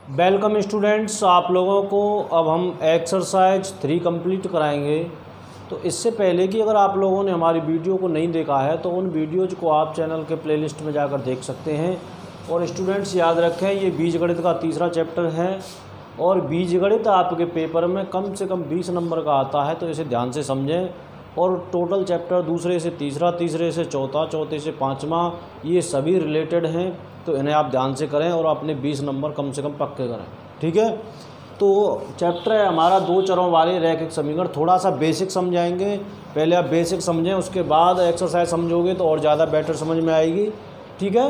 Welcome students, आप लोगों को अब हम एक्सरसाइज 3 कंप्लीट कराएंगे। तो इससे पहले कि अगर आप लोगों ने हमारी वीडियो को नहीं देखा है तो उन वीडियोज को आप चैनल के प्लेलिस्ट में जाकर देख सकते हैं। और स्टूडेंट्स याद रखें, ये बीजगणित का तीसरा चैप्टर है और बीजगणित आपके पेपर में कम से कम 20 नंबर का आता है, तो इसे ध्यान से समझें। और टोटल चैप्टर दूसरे से तीसरा, तीसरे से चौथा, चौथे से पाँचवा, ये सभी रिलेटेड हैं, तो इन्हें आप ध्यान से करें और अपने 20 नंबर कम से कम पक्के करें। ठीक है, तो चैप्टर है हमारा 2 चरों वाले रैखिक समीकरण। थोड़ा सा बेसिक समझाएंगे, पहले आप बेसिक समझें, उसके बाद एक्सरसाइज समझोगे तो और ज़्यादा बेटर समझ में आएगी। ठीक है,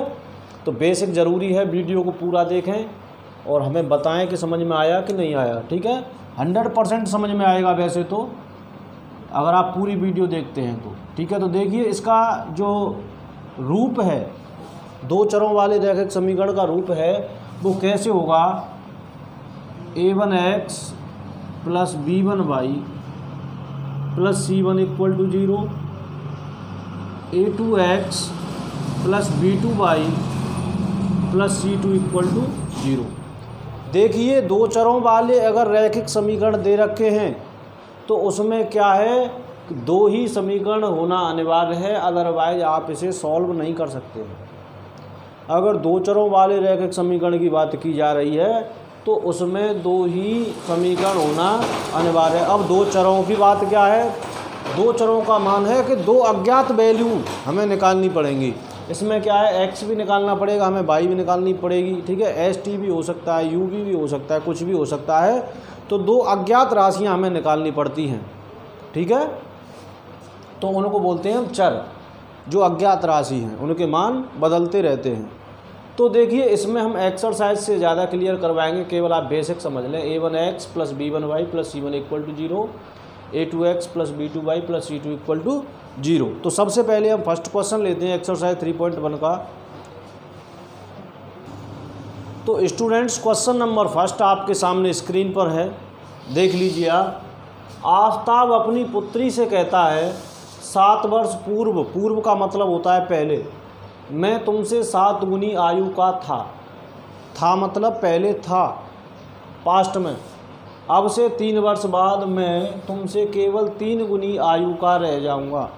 तो बेसिक ज़रूरी है, वीडियो को पूरा देखें और हमें बताएं कि समझ में आया कि नहीं आया। ठीक है, 100% समझ में आएगा वैसे तो, अगर आप पूरी वीडियो देखते हैं तो। ठीक है, तो देखिए इसका जो रूप है, 2 चरों वाले रैखिक समीकरण का रूप है वो कैसे होगा। a1x plus b1y plus c1 equal to 0, a2x plus b2y plus c2 equal to 0। देखिए 2 चरों वाले अगर रैखिक समीकरण दे रखे हैं तो उसमें क्या है, 2 ही समीकरण होना अनिवार्य है, अदरवाइज आप इसे सॉल्व नहीं कर सकते हैं। अगर 2 चरों वाले रैखिक समीकरण की बात की जा रही है तो उसमें 2 ही समीकरण होना अनिवार्य है। अब 2 चरों की बात क्या है, 2 चरों का मान है कि 2 अज्ञात वैल्यू हमें निकालनी पड़ेंगी। इसमें क्या है, x भी निकालना पड़ेगा हमें, y भी निकालनी पड़ेगी। ठीक है, st भी हो सकता है, u भी हो सकता है, कुछ भी हो सकता है। तो 2 अज्ञात राशियां हमें निकालनी पड़ती हैं। ठीक है, तो उनको बोलते हैं हम चर। जो अज्ञात राशि हैं उनके मान बदलते रहते हैं। तो देखिए इसमें हम एक्सरसाइज से ज़्यादा क्लियर करवाएंगे, केवल आप बेसिक समझ लें। a1x plus b1y plus c1 equal to 0, a2x plus b2y plus c2 equal to 0। तो सबसे पहले हम फर्स्ट क्वेश्चन लेते हैं एक्सरसाइज 3.1 का। तो स्टूडेंट्स क्वेश्चन नंबर फर्स्ट आपके सामने स्क्रीन पर है, देख लीजिए आप। आफताब अपनी पुत्री से कहता है, 7 वर्ष पूर्व, पूर्व का मतलब होता है पहले, मैं तुमसे 7 गुनी आयु का था मतलब पहले था, पास्ट में। अब से 3 वर्ष बाद मैं तुमसे केवल 3 गुनी आयु का रह जाऊंगा।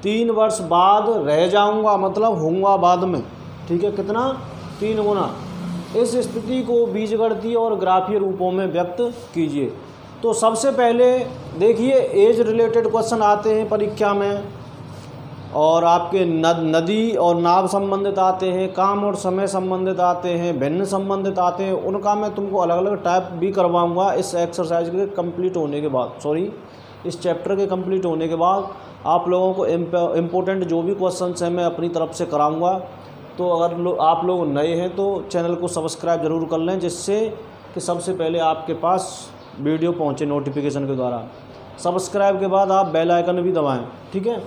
3 वर्ष बाद रह जाऊंगा मतलब होऊंगा बाद में। ठीक है, कितना, 3 गुना। इस स्थिति को बीजगणितीय और ग्राफीय रूपों में व्यक्त कीजिए। तो सबसे पहले देखिए एज रिलेटेड क्वेश्चन आते हैं परीक्षा में, और आपके नदी और नाव संबंधित आते हैं, काम और समय संबंधित आते हैं, भिन्न संबंधित आते हैं। उनका मैं तुमको अलग अलग टाइप भी करवाऊंगा इस एक्सरसाइज के कंप्लीट होने के बाद, इस चैप्टर के कंप्लीट होने के बाद आप लोगों को इम्पोर्टेंट जो भी क्वेश्चंस हैं मैं अपनी तरफ से कराऊंगा। तो अगर आप लोग नए हैं तो चैनल को सब्सक्राइब ज़रूर कर लें, जिससे कि सबसे पहले आपके पास वीडियो पहुंचे नोटिफिकेशन के द्वारा। सब्सक्राइब के बाद आप बेल आइकन भी दबाएं। ठीक है,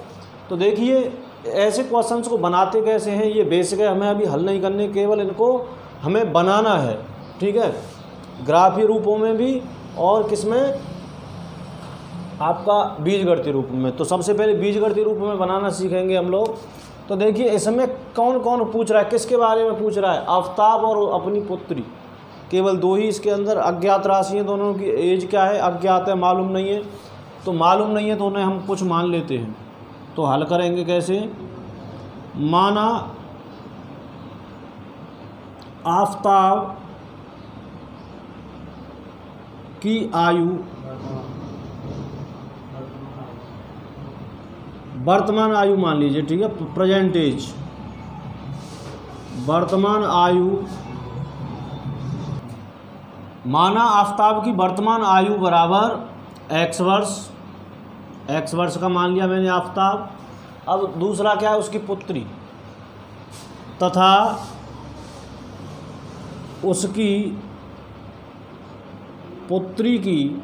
तो देखिए ऐसे क्वेश्चंस को बनाते कैसे हैं, ये बेसिक है, हमें अभी हल नहीं करने, केवल इनको हमें बनाना है। ठीक है, ग्राफीय रूपों में भी और किसमें, आपका बीजगणितीय रूप में। तो सबसे पहले बीजगणितीय रूप में बनाना सीखेंगे हम लोग। तो देखिए इसमें कौन कौन पूछ रहा है, किसके बारे में पूछ रहा है, आफताब और अपनी पुत्री। केवल 2 ही इसके अंदर अज्ञात राशि हैं, दोनों की एज क्या है, अज्ञात है, मालूम नहीं है। तो मालूम नहीं है तो उन्हें हम कुछ मान लेते हैं। तो हल करेंगे कैसे, माना आफताब की आयु, वर्तमान आयु मान लीजिए। ठीक है, प्रेजेंट एज, वर्तमान आयु, माना आफताब की वर्तमान आयु बराबर x वर्ष, x वर्ष का मान लिया मैंने आफताब। अब दूसरा क्या है, उसकी पुत्री, तथा उसकी पुत्री की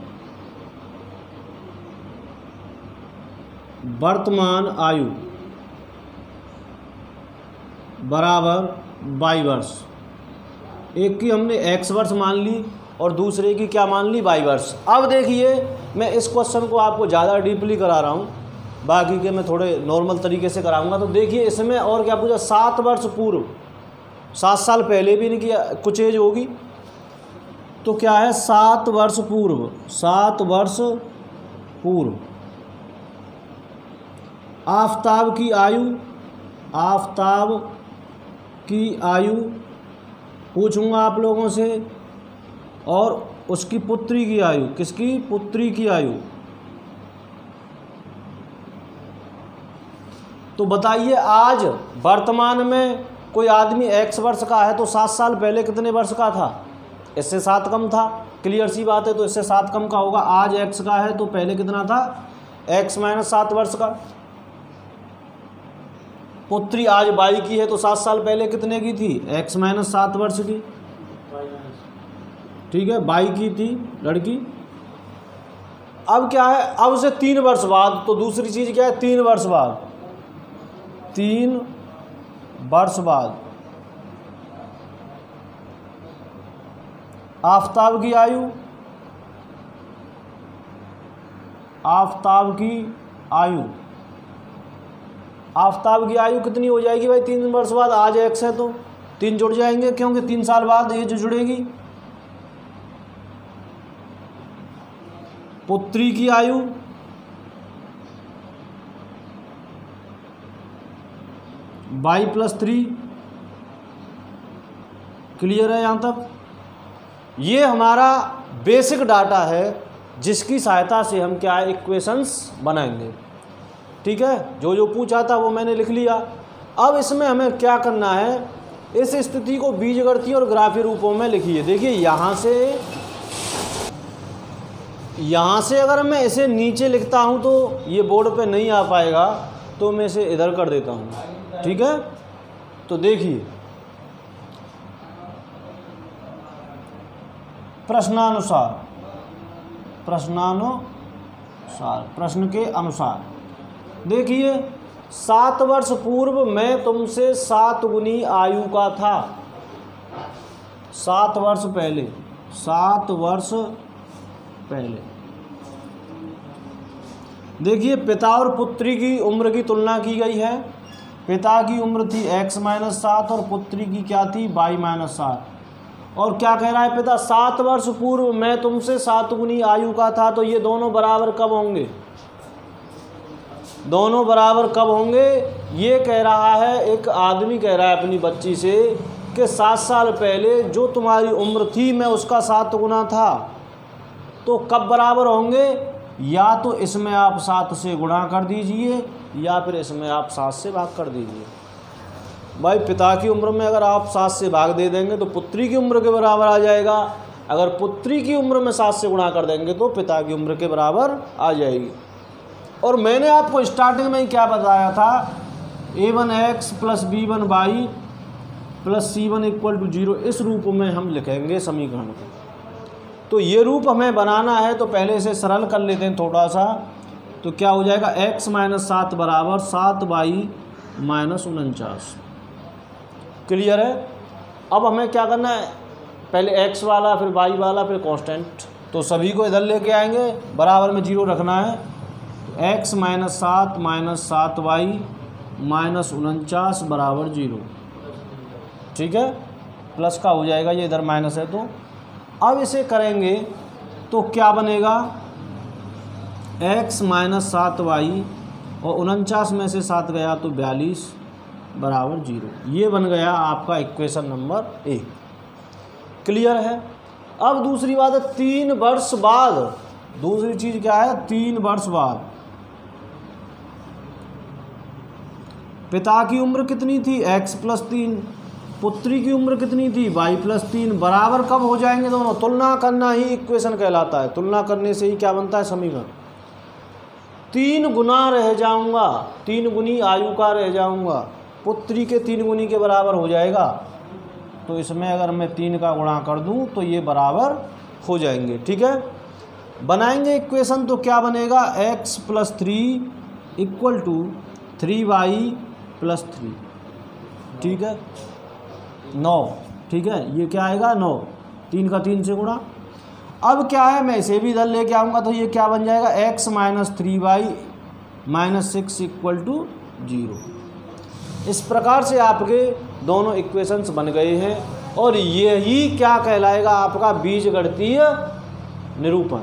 वर्तमान आयु बराबर y वर्ष। एक की हमने x वर्ष मान ली और दूसरे की क्या मान ली, y वर्ष। अब देखिए मैं इस क्वेश्चन को आपको ज़्यादा डीपली करा रहा हूँ, बाकी के मैं थोड़े नॉर्मल तरीके से कराऊंगा। तो देखिए इसमें और क्या पूछा, 7 वर्ष पूर्व, 7 साल पहले भी नहीं किया, कुछ एज होगी, तो क्या है 7 वर्ष पूर्व, 7 वर्ष पूर्व आफताब की आयु, आफताब की आयु पूछूंगा आप लोगों से, और उसकी पुत्री की आयु, किसकी, पुत्री की आयु। तो बताइए आज वर्तमान में कोई आदमी x वर्ष का है तो 7 साल पहले कितने वर्ष का था, इससे 7 कम था, क्लियर सी बात है, तो इससे 7 कम का होगा। आज x का है तो पहले कितना था, x माइनस 7 वर्ष का। पुत्री आज y की है तो 7 साल पहले कितने की थी, x माइनस 7 वर्ष की, ठीक है, y की थी लड़की। अब क्या है, अब से 3 वर्ष बाद, तो दूसरी चीज़ क्या है, 3 वर्ष बाद, 3 वर्ष बाद आफताब की आयु, आफताब की आयु, आफताब की आयु कितनी हो जाएगी भाई 3 वर्ष बाद। आज x है तो 3 जुड़ जाएंगे, क्योंकि 3 साल बाद ये जो जुड़ेगी। पुत्री की आयु, y + 3, क्लियर है यहाँ तक। ये हमारा बेसिक डाटा है जिसकी सहायता से हम क्या है, इक्वेशंस बनाएंगे, ठीक है। जो जो पूछा था वो मैंने लिख लिया। अब इसमें हमें क्या करना है, इस स्थिति को बीजगणितीय और ग्राफीय रूपों में लिखिए। देखिए यहाँ से अगर मैं इसे नीचे लिखता हूँ तो ये बोर्ड पे नहीं आ पाएगा, तो मैं इसे इधर कर देता हूँ, ठीक है। तो देखिए प्रश्नानुसार, प्रश्न के अनुसार देखिए, 7 वर्ष पूर्व मैं तुमसे 7 गुनी आयु का था। 7 वर्ष पहले, 7 वर्ष पहले देखिए पिता और पुत्री की उम्र की तुलना की गई है। पिता की उम्र थी x माइनस 7 और पुत्री की क्या थी, y माइनस 7। और क्या कह रहा है पिता, 7 वर्ष पूर्व मैं तुमसे 7 गुनी आयु का था। तो ये दोनों बराबर कब होंगे, दोनों बराबर कब होंगे। ये कह रहा है, एक आदमी कह रहा है अपनी बच्ची से कि 7 साल पहले जो तुम्हारी उम्र थी मैं उसका 7 गुना था। तो कब बराबर होंगे, या तो इसमें आप 7 से गुणा कर दीजिए या फिर इसमें आप 7 से भाग कर दीजिए। भाई पिता की उम्र में अगर आप 7 से भाग दे देंगे तो पुत्री की उम्र के बराबर आ जाएगा। अगर पुत्री की उम्र में 7 से गुणा कर देंगे तो पिता की उम्र के बराबर आ जाएगी। और मैंने आपको स्टार्टिंग में ही क्या बताया था, a1x + b1y + c1 = 0, इस रूप में हम लिखेंगे समीकरण को। तो ये रूप हमें बनाना है, तो पहले इसे सरल कर लेते हैं थोड़ा सा। तो क्या हो जाएगा, x माइनस 7 बराबर 7y माइनस 49, क्लियर है। अब हमें क्या करना है, पहले x वाला फिर y वाला फिर कांस्टेंट, तो सभी को इधर लेके आएंगे, बराबर में 0 रखना है। तो x minus 7 minus 7y minus 49 बराबर 0, ठीक है। प्लस का हो जाएगा, ये इधर माइनस है। तो अब इसे करेंगे तो क्या बनेगा, x माइनस 7y और 49 में से 7 गया तो 42 बराबर 0। ये बन गया आपका इक्वेशन नंबर 1, क्लियर है। अब दूसरी बात है 3 वर्ष बाद, दूसरी चीज़ क्या है, 3 वर्ष बाद पिता की उम्र कितनी थी, x + 3, पुत्री की उम्र कितनी थी, y + 3, बराबर कब हो जाएंगे दोनों। तुलना करना ही इक्वेशन कहलाता है, तुलना करने से ही क्या बनता है, समीकरण। 3 गुना रह जाऊंगा, 3 गुनी आयु का रह जाऊंगा, पुत्री के 3 गुनी के बराबर हो जाएगा। तो इसमें अगर मैं 3 का गुणा कर दूं तो ये बराबर हो जाएंगे, ठीक है। बनाएंगे इक्वेशन तो क्या बनेगा, x + 3 = 3y + 3, ठीक है, 9, ठीक है। ये क्या आएगा, 9, 3 का 3 से गुणा। अब क्या है, मैं इसे भी इधर लेके आऊँगा तो ये क्या बन जाएगा, x माइनस 3y माइनस 6 = 0। इस प्रकार से आपके दोनों इक्वेशंस बन गए हैं। और यही क्या कहलाएगा आपका बीजगणितीय निरूपण।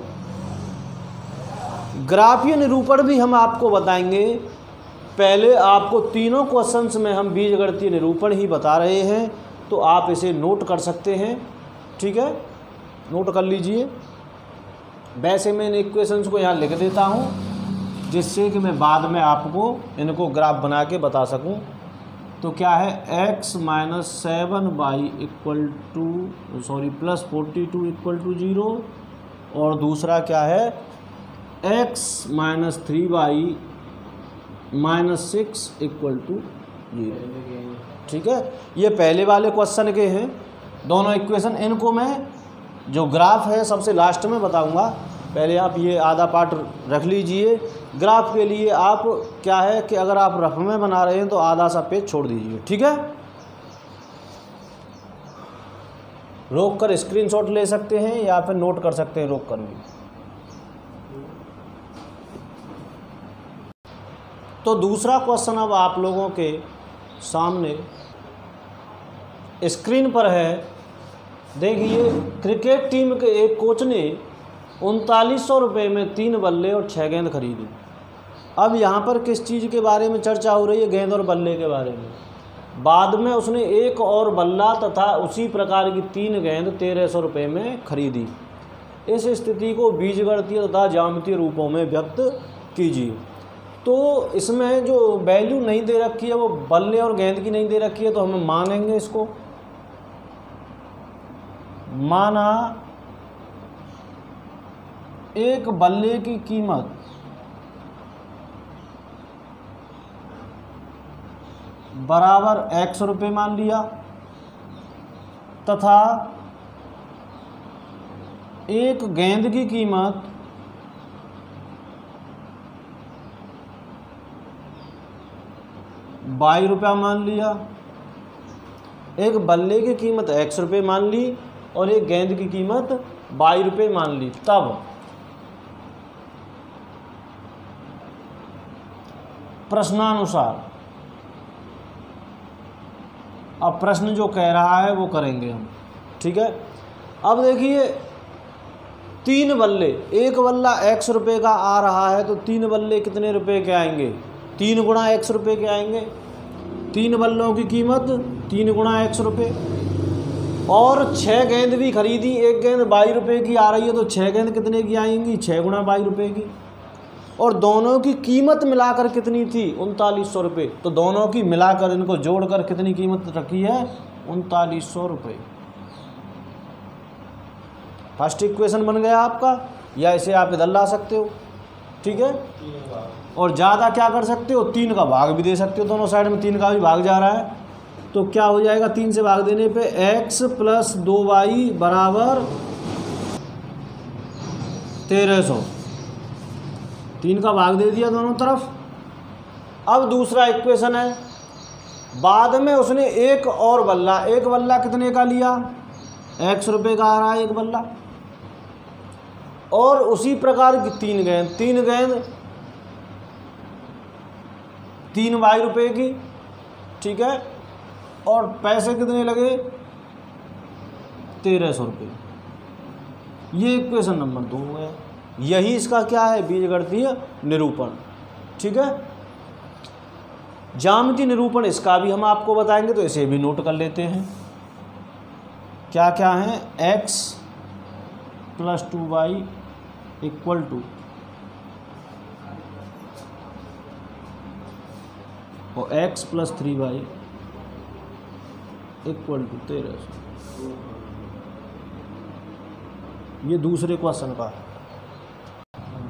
ग्राफीय निरूपण भी हम आपको बताएंगे। पहले आपको तीनों क्वेश्चंस में हम बीजगणितीय निरूपण ही बता रहे हैं, तो आप इसे नोट कर सकते हैं। ठीक है, नोट कर लीजिए। वैसे मैं इन इक्वेशंस को यहाँ लिख देता हूँ जिससे कि मैं बाद में आपको इनको ग्राफ बना के बता सकूँ। तो क्या है, x - 7y प्लस 42 = 0, और दूसरा क्या है x - 3y - 6 = 0। ठीक है, ये पहले वाले क्वेश्चन के हैं दोनों इक्वेशन। इनको मैं जो ग्राफ है सबसे लास्ट में बताऊंगा, पहले आप ये आधा पार्ट रख लीजिए। ग्राफ के लिए आप क्या है कि अगर आप रफ में बना रहे हैं तो आधा सा पेज छोड़ दीजिए। ठीक है, रोक कर स्क्रीनशॉट ले सकते हैं या फिर नोट कर सकते हैं रोक कर भी। तो दूसरा क्वेश्चन अब आप लोगों के सामने स्क्रीन पर है। देखिए, क्रिकेट टीम के एक कोच ने 3900 रुपये में 3 बल्ले और 6 गेंद खरीदी। अब यहाँ पर किस चीज़ के बारे में चर्चा हो रही है? गेंद और बल्ले के बारे में। बाद में उसने एक और बल्ला तथा उसी प्रकार की 3 गेंद 1300 रुपये में खरीदी। इस स्थिति को बीजगणितीय तथा ज्यामितीय रूपों में व्यक्त कीजिए। तो इसमें जो वैल्यू नहीं दे रखी है वो बल्ले और गेंद की नहीं दे रखी है, तो हम मानेंगे इसको। माना एक बल्ले की कीमत बराबर x रुपये मान लिया तथा एक गेंद की कीमत ₹22 मान लिया। एक बल्ले की कीमत x रुपये मान ली और एक गेंद की कीमत ₹22 मान ली। तब प्रश्नानुसार, अब प्रश्न जो कह रहा है वो करेंगे हम। ठीक है, अब देखिए 3 बल्ले, एक बल्ला x रुपये का आ रहा है तो 3 बल्ले कितने रुपए के आएंगे? 3 गुणा x रुपये के आएंगे। 3 बल्लों की कीमत 3 गुणा x रुपये। और 6 गेंद भी खरीदी, एक गेंद ₹22 की आ रही है तो 6 गेंद कितने की आएंगी? 6 गुणा ₹22 की। और दोनों की कीमत मिलाकर कितनी थी? 3900 रुपये। तो दोनों की मिलाकर इनको जोड़कर कितनी कीमत रखी है? 3900 रुपये। फर्स्ट इक्वेशन बन गया आपका, या इसे आप इधर ला सकते हो। ठीक है, और ज़्यादा क्या कर सकते हो? 3 का भाग भी दे सकते हो। दोनों साइड में 3 का भी भाग जा रहा है तो क्या हो जाएगा? 3 से भाग देने पे x + 2y बराबर 1300। 3 का भाग दे दिया दोनों तरफ। अब दूसरा इक्वेशन है, बाद में उसने एक और बल्ला, एक बल्ला कितने का लिया? x रुपये का आ रहा है एक बल्ला। और उसी प्रकार की 3 गेंद, 3 गेंद 3 ₹22 की। ठीक है, और पैसे कितने लगे? 1300 रुपये। ये इक्वेशन नंबर 2 हो गया। यही इसका क्या है? बीजगणितीय निरूपण। ठीक है, ज्यामितीय निरूपण इसका भी हम आपको बताएंगे, तो इसे भी नोट कर लेते हैं। क्या क्या है? x + 2y = और x + 3y = 1300। ये दूसरे क्वेश्चन का है।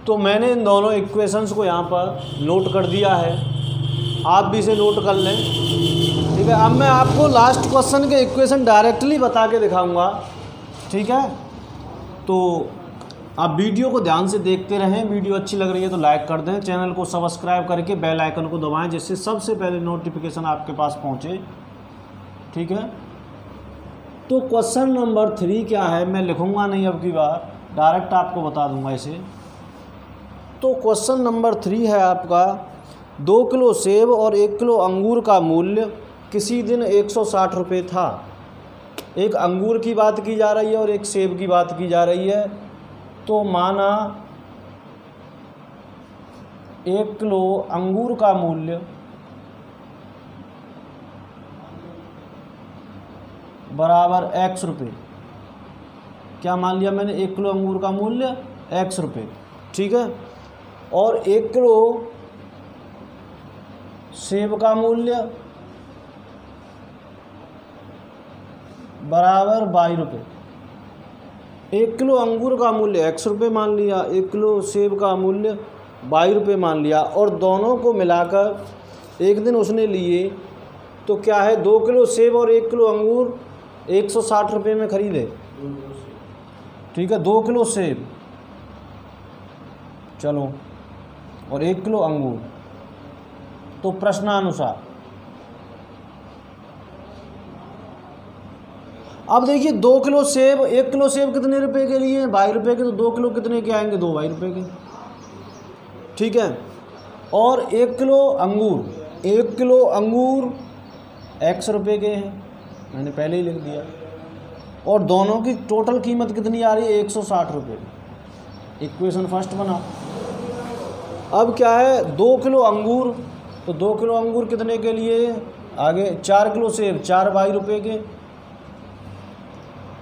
तो मैंने इन दोनों इक्वेशंस को यहाँ पर नोट कर दिया है, आप भी इसे नोट कर लें। ठीक है, अब मैं आपको लास्ट क्वेश्चन के इक्वेशन डायरेक्टली बता के दिखाऊंगा। ठीक है, तो आप वीडियो को ध्यान से देखते रहें। वीडियो अच्छी लग रही है तो लाइक कर दें, चैनल को सब्सक्राइब करके बेल आइकन को दबाएं जिससे सबसे पहले नोटिफिकेशन आपके पास पहुँचे। ठीक है, तो क्वेश्चन नंबर 3 क्या है, मैं लिखूंगा नहीं अब की बार, डायरेक्ट आपको बता दूंगा इसे। तो क्वेश्चन नंबर 3 है आपका, 2 किलो सेब और 1 किलो अंगूर का मूल्य किसी दिन 160 रुपये था। एक अंगूर की बात की जा रही है और एक सेब की बात की जा रही है। तो माना 1 किलो अंगूर का मूल्य बराबर x रुपये। क्या मान लिया मैंने? 1 किलो अंगूर का मूल्य x रुपये, ठीक है। और 1 किलो सेब का मूल्य बराबर 22 रुपये। 1 किलो अंगूर का मूल्य x रुपये मान लिया, 1 किलो सेब का मूल्य 22 रुपये मान लिया, और दोनों को मिलाकर एक दिन उसने लिए तो क्या है, 2 किलो सेब और 1 किलो अंगूर 160 रुपये में खरीदे, ठीक है। 2 किलो सेब, चलो, और 1 किलो अंगूर। तो प्रश्नानुसार अब देखिए 2 किलो सेब, 1 किलो सेब कितने रुपए के लिए? 22 रुपये के। तो 2 किलो कितने के आएंगे? 2 22 रुपये के, ठीक है। और 1 किलो अंगूर, 1 किलो अंगूर x रुपये के हैं, मैंने पहले ही लिख दिया। और दोनों की टोटल कीमत कितनी आ रही है? 160 रुपये। इक्वेशन फर्स्ट बना। अब क्या है, 2 किलो अंगूर, तो 2 किलो अंगूर कितने के लिए? आगे 4 किलो सेब, 4 22 रुपये के,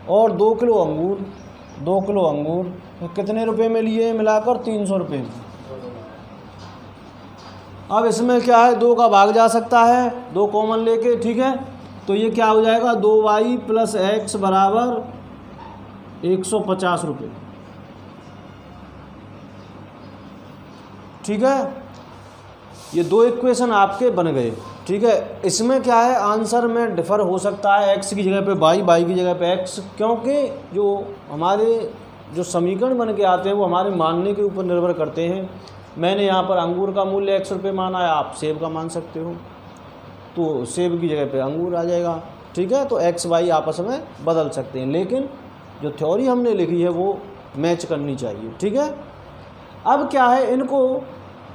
और 2 किलो अंगूर, 2 किलो अंगूर तो कितने रुपए में लिए? मिलाकर 300 रुपये में। अब इसमें क्या है, 2 का भाग जा सकता है, 2 कॉमन लेके, ठीक है। तो ये क्या हो जाएगा, 2y + x बराबर 150 रुपये, ठीक है। ये 2 इक्वेशन आपके बन गए, ठीक है। इसमें क्या है, आंसर में डिफ़र हो सकता है, x की जगह पे y की जगह पे x, क्योंकि जो हमारे जो समीकरण बन के आते हैं वो हमारे मानने के ऊपर निर्भर करते हैं। मैंने यहाँ पर अंगूर का मूल्य x रुपये माना है, आप सेब का मान सकते हो, तो सेब की जगह पे अंगूर आ जाएगा, ठीक है। तो x y आपस में बदल सकते हैं, लेकिन जो थ्योरी हमने लिखी है वो मैच करनी चाहिए, ठीक है। अब क्या है, इनको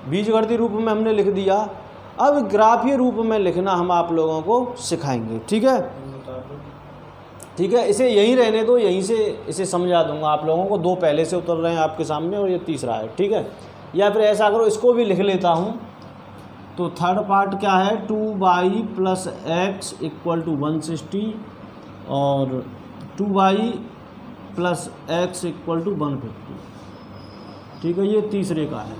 बीजगणितीय रूप में हमने लिख दिया, अब ग्राफीय रूप में लिखना हम आप लोगों को सिखाएंगे, ठीक है। ठीक है, इसे यहीं रहने दो, यहीं से इसे समझा दूंगा आप लोगों को। 2 पहले से उतर रहे हैं आपके सामने और ये तीसरा है, ठीक है। या फिर ऐसा करो, इसको भी लिख लेता हूँ। तो थर्ड पार्ट क्या है, 2y + x = 160 और 2y + x = 150, ठीक है। ये तीसरे का है।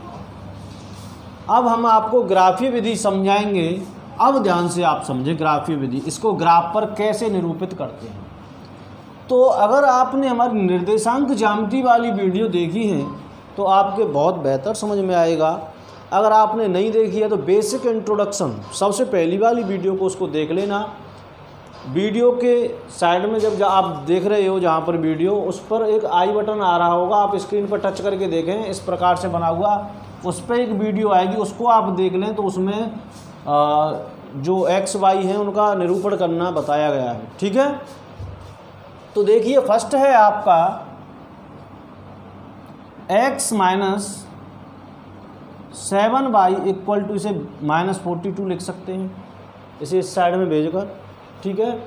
अब हम आपको ग्राफीय विधि समझाएंगे। अब ध्यान से आप समझें ग्राफीय विधि, इसको ग्राफ पर कैसे निरूपित करते हैं। तो अगर आपने हमारी निर्देशांक ज्यामिति वाली वीडियो देखी है तो आपके बहुत बेहतर समझ में आएगा। अगर आपने नहीं देखी है तो बेसिक इंट्रोडक्शन सबसे पहली वाली वीडियो को उसको देख लेना। वीडियो के साइड में जब आप देख रहे हो जहाँ पर वीडियो, उस पर एक आई बटन आ रहा होगा, आप स्क्रीन पर टच करके देखें, इस प्रकार से बना हुआ, उस पर एक वीडियो आएगी, उसको आप देख लें। तो उसमें जो x y हैं उनका निरूपण करना बताया गया है, ठीक है। तो देखिए फर्स्ट है आपका x - 7y = इसे -42 लिख सकते हैं, इसे इस साइड में भेजकर, ठीक है।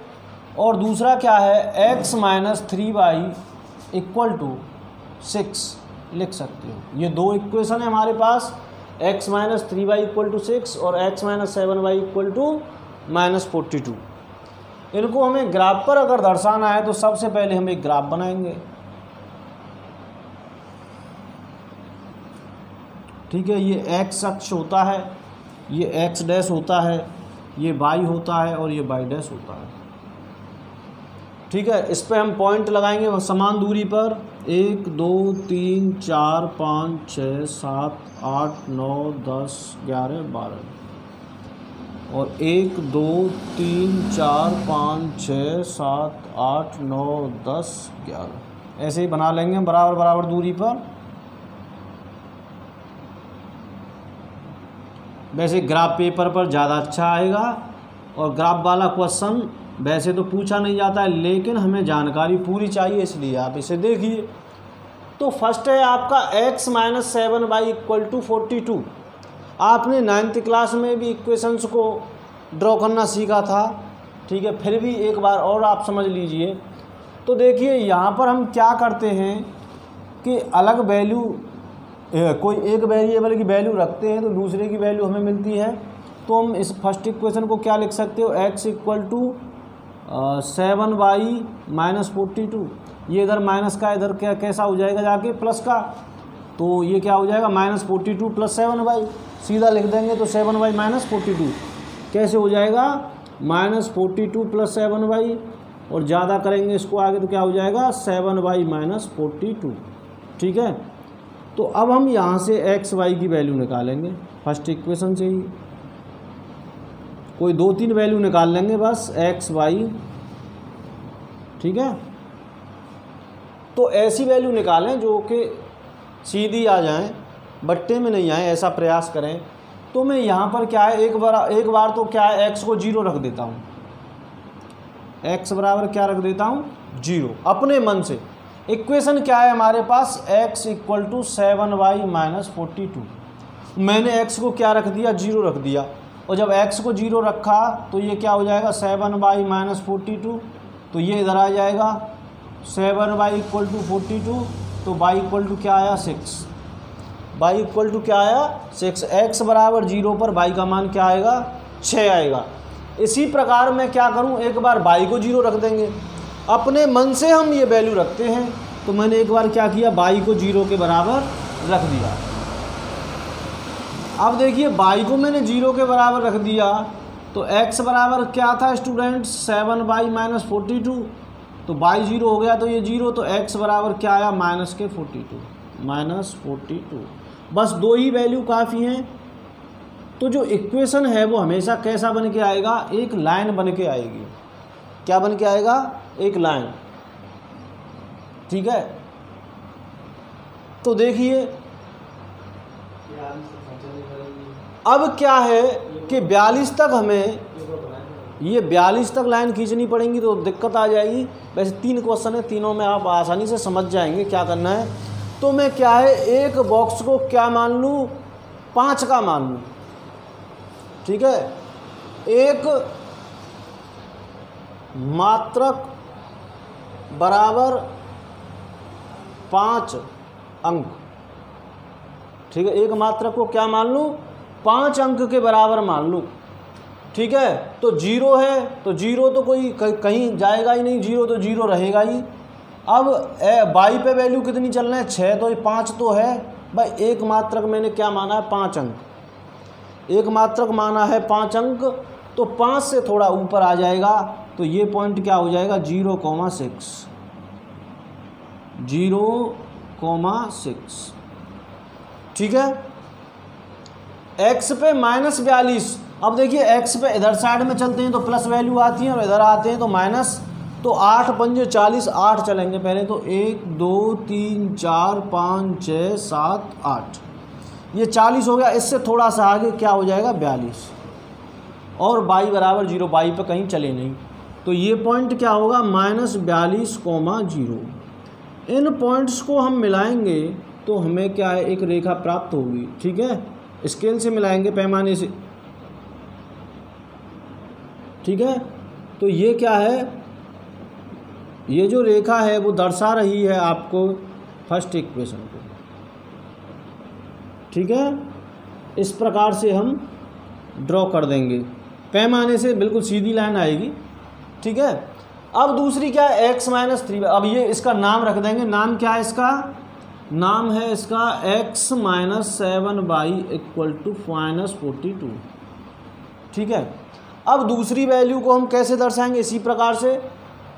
और दूसरा क्या है, x - 3y = 6 लिख सकते हो। ये 2 इक्वेशन है हमारे पास, x - 3y = 6 और x - 7y = -42। इनको हमें ग्राफ पर अगर दर्शाना है तो सबसे पहले हम एक ग्राफ बनाएंगे, ठीक है। ये x अक्ष होता है, ये x डैश होता है, ये y होता है और ये y डैश होता है, ठीक है। इस पे हम पॉइंट लगाएंगे समान दूरी पर, 1 2 3 4 5 6 7 8 9 10 11 12, और 1 2 3 4 5 6 7 8 9 10 11 ऐसे ही बना लेंगे बराबर बराबर दूरी पर। वैसे ग्राफ पेपर पर ज़्यादा अच्छा आएगा, और ग्राफ वाला क्वेश्चन वैसे तो पूछा नहीं जाता है, लेकिन हमें जानकारी पूरी चाहिए, इसलिए आप इसे देखिए। तो फर्स्ट है आपका x - 7y = 42। आपने 9th क्लास में भी इक्वेशंस को ड्रॉ करना सीखा था, ठीक है। फिर भी एक बार और आप समझ लीजिए। तो देखिए यहाँ पर हम क्या करते हैं कि अलग वैल्यू, कोई एक वेरिएबल की वैल्यू रखते हैं तो दूसरे की वैल्यू हमें मिलती है। तो हम इस फर्स्ट इक्वेशन को क्या लिख सकते हो, x equal to 7y minus 42। ये इधर माइनस का इधर क्या कैसा हो जाएगा जाके प्लस का, तो ये क्या हो जाएगा -42 प्लस 7y। सीधा लिख देंगे तो 7y माइनस 42 कैसे हो जाएगा -42 प्लस 7y, और ज़्यादा करेंगे इसको आगे तो क्या हो जाएगा 7y माइनस 42। ठीक है। तो अब हम यहाँ से एक्स वाई की वैल्यू निकालेंगे फर्स्ट इक्वेशन से ही, कोई 2-3 वैल्यू निकाल लेंगे बस एक्स वाई। ठीक है। तो ऐसी वैल्यू निकालें जो कि सीधी आ जाएं, बट्टे में नहीं आए, ऐसा प्रयास करें। तो मैं यहाँ पर क्या है एक बार तो क्या है एक्स को 0 रख देता हूँ, एक्स बराबर क्या रख देता हूँ 0 अपने मन से। इक्वेशन क्या है हमारे पास x equal to 7y minus 42। मैंने x को क्या रख दिया 0 रख दिया, और जब x को 0 रखा तो ये क्या हो जाएगा 7y माइनस 42। तो ये इधर आ जाएगा 7y इक्वल टू 42, तो y इक्वल टू क्या आया 6। y इक्वल टू क्या आया 6। x बराबर 0 पर y का मान क्या आएगा 6 आएगा। इसी प्रकार मैं क्या करूं, एक बार y को 0 रख देंगे, अपने मन से हम ये वैल्यू रखते हैं। तो मैंने एक बार क्या किया y को 0 के बराबर रख दिया। अब देखिए y को मैंने 0 के बराबर रख दिया तो x बराबर क्या था स्टूडेंट 7y माइनस 42। तो y 0 हो गया तो ये 0, तो x बराबर क्या आया माइनस के 42 माइनस 42। बस 2 ही वैल्यू काफ़ी हैं। तो जो इक्वेशन है वो हमेशा कैसा बन के आएगा, एक लाइन बन के आएगी। क्या बन के आएगा, एक लाइन। ठीक है। तो देखिए अब क्या है कि 42 तक हमें ये 42 तक लाइन खींचनी पड़ेंगी तो दिक्कत आ जाएगी। वैसे 3 क्वेश्चन है, तीनों में आप आसानी से समझ जाएंगे क्या करना है। तो मैं क्या है एक बॉक्स को क्या मान लूँ 5 का मान लूँ। ठीक है। एक मात्रक बराबर 5 अंक। ठीक है। एक मात्रक को क्या मान लूँ 5 अंक के बराबर मान लूँ। ठीक है। तो 0 है तो 0 तो कोई कहीं जाएगा ही नहीं, 0 तो 0 रहेगा ही। अब y पे वैल्यू कितनी चल रहा है 6, तो ये 5 तो है भाई। एक मात्रक मैंने क्या माना है 5 अंक, एक मात्रक माना है 5 अंक, तो 5 से थोड़ा ऊपर आ जाएगा तो ये पॉइंट क्या हो जाएगा 0,6 0,6। ठीक है। x पे -42। अब देखिए x पे इधर साइड में चलते हैं तो प्लस वैल्यू आती है और इधर आते हैं तो माइनस। तो 8 पंजे 40, 8 चलेंगे पहले तो 1 2 3 4 5 6 7 8, ये 40 हो गया। इससे थोड़ा सा आगे क्या हो जाएगा 42, और y बराबर 0, y पे कहीं चले नहीं। तो ये पॉइंट क्या होगा -42,0। इन पॉइंट्स को हम मिलाएंगे तो हमें क्या है एक रेखा प्राप्त होगी। ठीक है। स्केल से मिलाएंगे, पैमाने से। ठीक है। तो ये क्या है, ये जो रेखा है वो दर्शा रही है आपको फर्स्ट इक्वेशन को। ठीक है। इस प्रकार से हम ड्रॉ कर देंगे, पैमाने से बिल्कुल सीधी लाइन आएगी। ठीक है। अब दूसरी क्या है x माइनस 3। अब ये इसका नाम रख देंगे। नाम क्या है इसका, नाम है इसका x minus 7y equal to -42। ठीक है। अब दूसरी वैल्यू को हम कैसे दर्शाएंगे, इसी प्रकार से।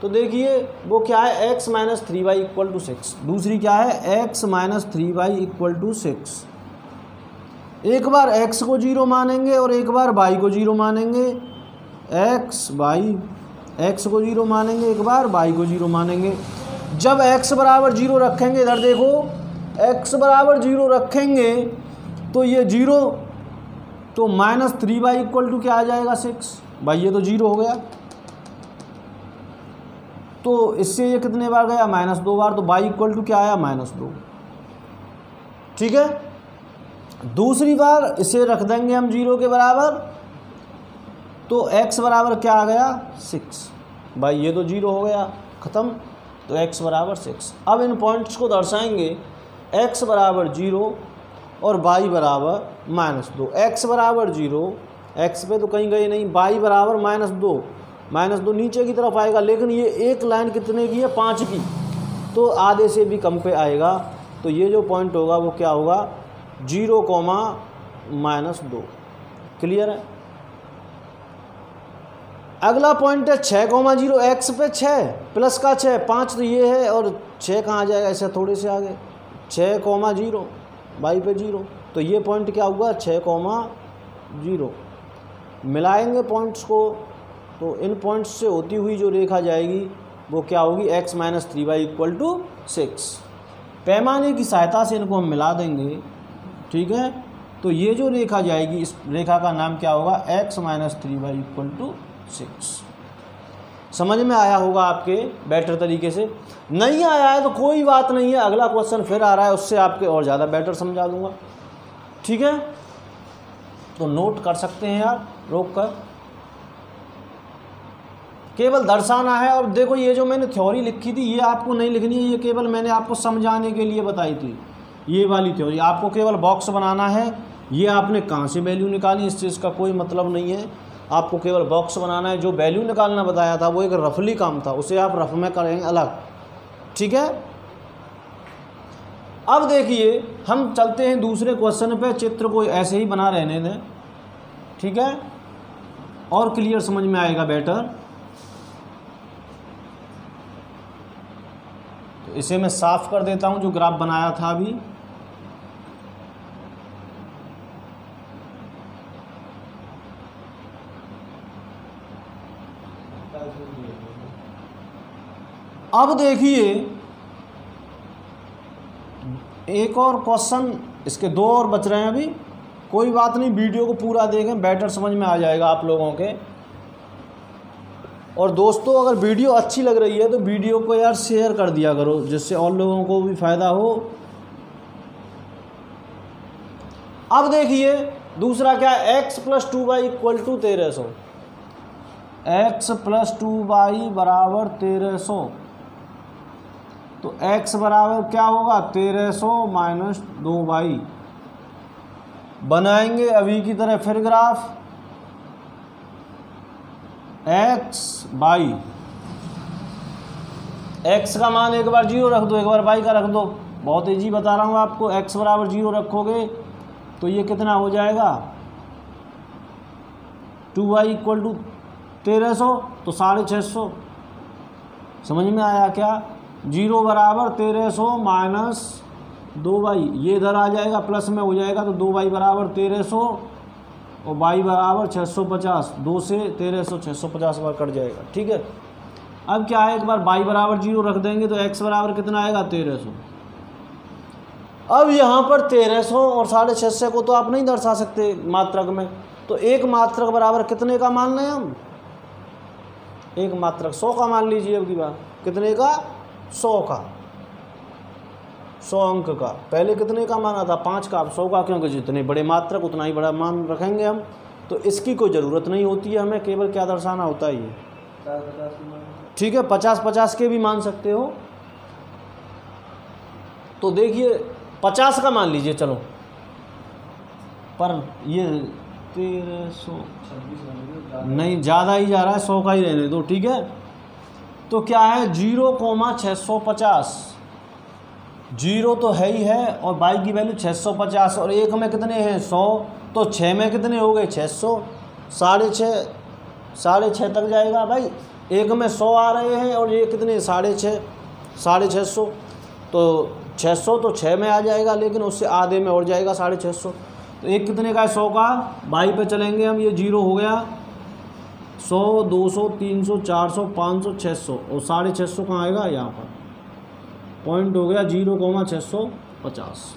तो देखिए वो क्या है x minus 3y equal to 6। दूसरी क्या है x minus 3y equal to 6। एक बार x को 0 मानेंगे और एक बार y को 0 मानेंगे। x को 0 मानेंगे, एक बार y को 0 मानेंगे। जब x बराबर 0 रखेंगे, इधर देखो x बराबर 0 रखेंगे तो ये 0, तो -3y इक्वल टू क्या आ जाएगा 6। भाई ये तो 0 हो गया, तो इससे ये कितने बार गया -2 बार, तो y इक्वल टू क्या आया -2। ठीक है। दूसरी बार इसे रख देंगे हम 0 के बराबर, तो x बराबर क्या आ गया 6। भाई ये तो 0 हो गया, ख़त्म। तो x बराबर 6। अब इन पॉइंट्स को दर्शाएंगे, x बराबर 0 और y बराबर -2। x बराबर 0, x पे तो कहीं गए नहीं, y बराबर -2, -2 नीचे की तरफ आएगा, लेकिन ये एक लाइन कितने की है 5 की, तो आधे से भी कम पे आएगा। तो ये जो पॉइंट होगा वो क्या होगा 0, -2। क्लियर है। अगला पॉइंट है 6,0, x पे 6 प्लस का 6, 5 तो ये है और 6 कहाँ आ जाएगा, ऐसे थोड़े से आगे 6,0, y पे 0। तो ये पॉइंट क्या हुआ 6,0। मिलाएंगे पॉइंट्स को, तो इन पॉइंट्स से होती हुई जो रेखा जाएगी वो क्या होगी x - 3y = 6। पैमाने की सहायता से इनको हम मिला देंगे, ठीक है। तो ये जो रेखा जाएगी, इस रेखा का नाम क्या होगा x - 3y = 6। समझ में आया होगा आपके बेटर तरीके से। नहीं आया है तो कोई बात नहीं है, अगला क्वेश्चन फिर आ रहा है, उससे आपके और ज़्यादा बेटर समझा दूंगा, ठीक है। तो नोट कर सकते हैं यार रोक कर, केवल दर्शाना है। और देखो ये जो मैंने थ्योरी लिखी थी ये आपको नहीं लिखनी है, ये केवल मैंने आपको समझाने के लिए बताई थी। ये वाली थ्योरी आपको केवल बॉक्स बनाना है। ये आपने कहाँ से वैल्यू निकाली इस चीज़ का कोई मतलब नहीं है, आपको केवल बॉक्स बनाना है। जो वैल्यू निकालना बताया था वो एक रफली काम था, उसे आप रफ में करेंगे अलग, ठीक है। अब देखिए हम चलते हैं दूसरे क्वेश्चन पे। चित्र को ऐसे ही बना रहने दें, ठीक है, और क्लियर समझ में आएगा बेटर। तो इसे मैं साफ कर देता हूं जो ग्राफ बनाया था अभी। अब देखिए एक और क्वेश्चन, इसके 2 और बच रहे हैं अभी, कोई बात नहीं, वीडियो को पूरा देखें, बेटर समझ में आ जाएगा आप लोगों के। और दोस्तों अगर वीडियो अच्छी लग रही है तो वीडियो को यार शेयर कर दिया करो, जिससे और लोगों को भी फ़ायदा हो। अब देखिए दूसरा क्या है, x + 2y = 1300। x + 2y = 1300। तो x बराबर क्या होगा 1300 - 2y। बनाएंगे अभी की तरह फिर ग्राफ, x y, x का मान एक बार 0 रख दो, एक बार y का रख दो। बहुत ईजी बता रहा हूँ आपको। x बराबर 0 रखोगे तो ये कितना हो जाएगा 2y = 1300, तो 650। समझ में आया क्या। 0 बराबर 1300 - 2y, ये इधर आ जाएगा प्लस में हो जाएगा, तो 2y बराबर 1300 और y बराबर 650। 2 से 1300 650 बार कट जाएगा, ठीक है। अब क्या है, एक बार y बराबर 0 रख देंगे तो x बराबर कितना आएगा 1300। अब यहाँ पर 1300 और 650 को तो आप नहीं दर्शा सकते मात्रक में, तो एक मात्रक बराबर कितने का मान लें हम, एक मात्रक 100 का मान लीजिए। अब की बात कितने का 100 का, 100 अंक का। पहले कितने का माना था 5 का, अब 100 का, क्योंकि जितने बड़े मात्रक उतना ही बड़ा मान रखेंगे हम। तो इसकी कोई ज़रूरत नहीं होती है हमें, केवल क्या दर्शाना होता है ये, ठीक है। 50-50 के भी मान सकते हो। तो देखिए 50 का मान लीजिए चलो, पर ये 1300 नहीं, ज़्यादा ही जा रहा है, 100 का ही रहने दो, ठीक है। तो क्या है 0,650, 0 तो है ही है और y की वैल्यू 650, और एक में कितने हैं 100, तो 6 में कितने हो गए 600, 650 तक जाएगा भाई। एक में 100 आ रहे हैं और ये कितने 650, तो 600 तो 6 में आ जाएगा, लेकिन उससे आधे में और जाएगा 650। तो एक कितने का है 100 का, y पे चलेंगे हम, ये 0 हो गया, 100 200 300 400 500 600, और 650 कहाँ आएगा यहाँ पर, पॉइंट हो गया 0,650,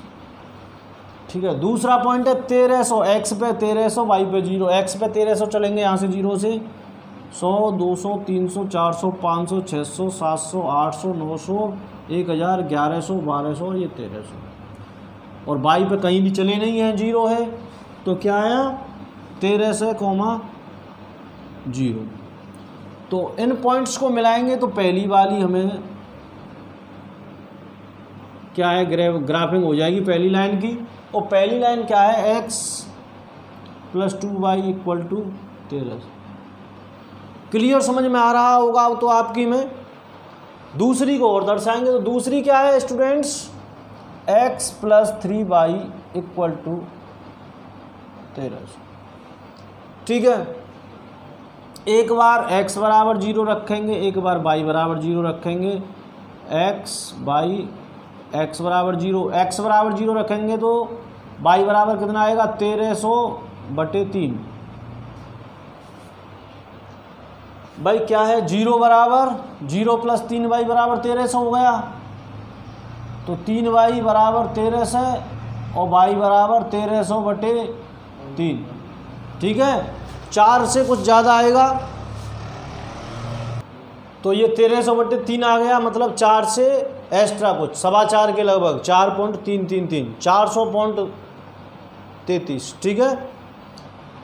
ठीक है। दूसरा पॉइंट है 1300, x पे 1300 y पे 0। x पे 1300 चलेंगे यहाँ से 0 से, 100 200 300 400 500 600 700 800 900 1000 1100 1200 और ये 1300, और y पे कहीं भी चले नहीं है, 0 है। तो क्या आया 1300, 0। तो इन पॉइंट्स को मिलाएंगे तो पहली वाली हमें क्या है, ग्राफिंग हो जाएगी पहली लाइन की। और पहली लाइन क्या है, x + 2y = 13। क्लियर समझ में आ रहा होगा तो आपकी में दूसरी को और दर्शाएंगे। तो दूसरी क्या है स्टूडेंट्स, x + 3y = 13। ठीक है, एक बार x = 0 रखेंगे, एक बार y = 0 रखेंगे। x = 0, x = 0 रखेंगे तो y बराबर कितना आएगा, 1300/3। भाई क्या है, 0 + 3y = 1300 हो गया। तो 3y = 1300 और y = 1300/3। ठीक है, 4 से कुछ ज़्यादा आएगा तो ये 1300/3 आ गया, मतलब 4 से एक्स्ट्रा कुछ 4.25 के लगभग 4.333 400.33। ठीक है,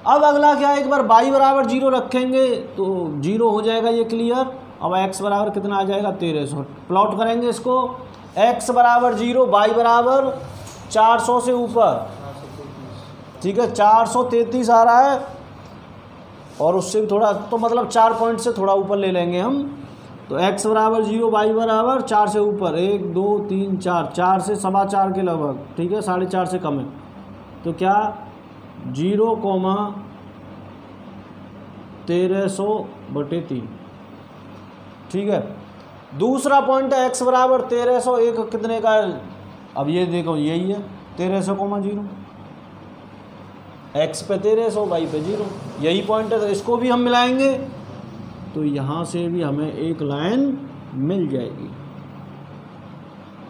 अब अगला क्या है, एक बार y = 0 रखेंगे तो 0 हो जाएगा ये क्लियर। अब x बराबर कितना आ जाएगा, 1300। प्लॉट करेंगे इसको, x = 0, y = 400 से ऊपर। ठीक है, 433 आ रहा है और उससे भी थोड़ा, तो मतलब 4 पॉइंट से थोड़ा ऊपर ले लेंगे हम। तो x = 0, y = 4 से ऊपर, 1 2 3 4, 4 से 4.25 के लगभग। ठीक है, 4.5 से कम है तो क्या 0,1300/3। ठीक है, दूसरा पॉइंट है x = 1300, एक कितने का है, अब ये देखो यही है 1300,0, x पे 1300, y पे 0, यही पॉइंट है। तो इसको भी हम मिलाएंगे तो यहाँ से भी हमें एक लाइन मिल जाएगी।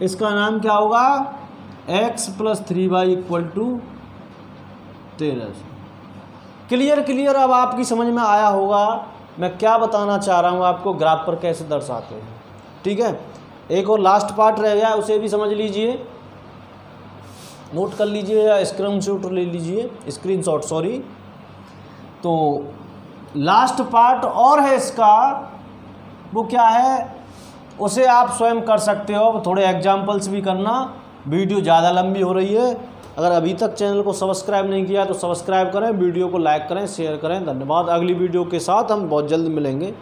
इसका नाम क्या होगा, x + 3y = 13। क्लियर। अब आपकी समझ में आया होगा मैं क्या बताना चाह रहा हूँ आपको, ग्राफ पर कैसे दर्शाते हैं। ठीक है, एक और लास्ट पार्ट रह गया, उसे भी समझ लीजिए, नोट कर लीजिए या स्क्रीनशॉट ले लीजिए, स्क्रीनशॉट सॉरी। तो लास्ट पार्ट और है इसका, वो क्या है उसे आप स्वयं कर सकते हो, थोड़े एग्जाम्पल्स भी करना, वीडियो ज़्यादा लंबी हो रही है। अगर अभी तक चैनल को सब्सक्राइब नहीं किया तो सब्सक्राइब करें, वीडियो को लाइक करें, शेयर करें। धन्यवाद। अगली वीडियो के साथ हम बहुत जल्द मिलेंगे।